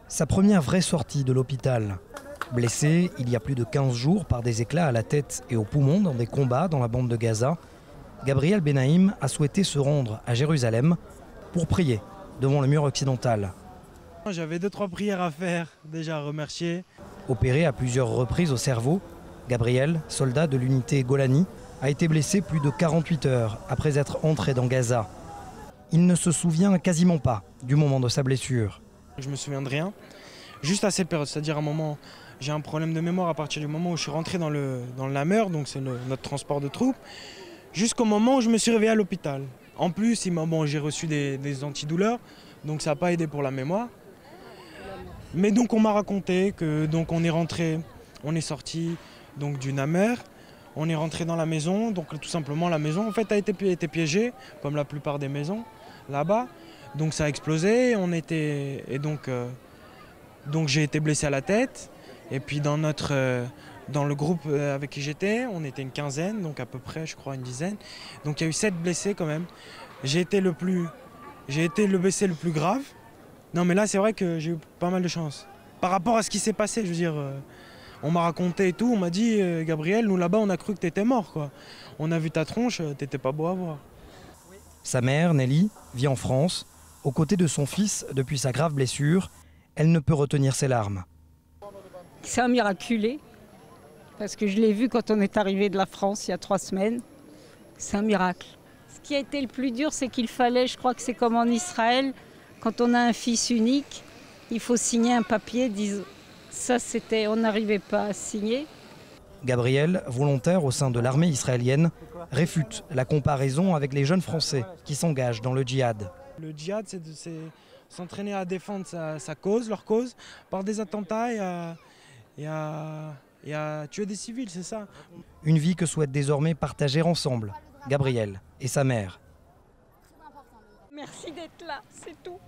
Sa première vraie sortie de l'hôpital. Blessé il y a plus de 15 jours par des éclats à la tête et aux poumons dans des combats dans la bande de Gaza, Gabriel Benaïm a souhaité se rendre à Jérusalem pour prier devant le mur occidental. J'avais 2-3 prières à faire, déjà à remercier. Opéré à plusieurs reprises au cerveau, Gabriel, soldat de l'unité Golani, a été blessé plus de 48 heures après être entré dans Gaza. Il ne se souvient quasiment pas du moment de sa blessure. Je me souviens de rien, juste à cette période, c'est-à-dire un moment, j'ai un problème de mémoire à partir du moment où je suis rentré dans le Lameur, donc c'est notre transport de troupes, jusqu'au moment où je me suis réveillé à l'hôpital. En plus, j'ai reçu des antidouleurs, donc ça n'a pas aidé pour la mémoire. Mais donc on m'a raconté que donc on est sorti donc du Namer, on est rentré dans la maison, donc tout simplement la maison en fait a été piégée, comme la plupart des maisons là-bas. Donc ça a explosé, donc j'ai été blessé à la tête. Et puis dans le groupe avec qui j'étais, on était une quinzaine, donc à peu près je crois une dizaine. Donc il y a eu 7 blessés quand même. J'ai été le blessé le plus grave. Non mais là c'est vrai que j'ai eu pas mal de chance. Par rapport à ce qui s'est passé, je veux dire, on m'a raconté et tout, on m'a dit Gabriel, nous là-bas on a cru que t'étais mort quoi. On a vu ta tronche, t'étais pas beau à voir. Sa mère, Nelly, vit en France. Aux côtés de son fils depuis sa grave blessure, elle ne peut retenir ses larmes. C'est un miraculé, parce que je l'ai vu quand on est arrivé de la France il y a 3 semaines. C'est un miracle. Ce qui a été le plus dur, c'est qu'il fallait, je crois que c'est comme en Israël, quand on a un fils unique, il faut signer un papier, on n'arrivait pas à signer. Gabriel, volontaire au sein de l'armée israélienne, réfute la comparaison avec les jeunes Français qui s'engagent dans le djihad. Le djihad, c'est s'entraîner à défendre sa cause, leur cause, par des attentats et à tuer des civils, c'est ça. Une vie que souhaitent désormais partager ensemble, Gabriel et sa mère. Merci d'être là, c'est tout.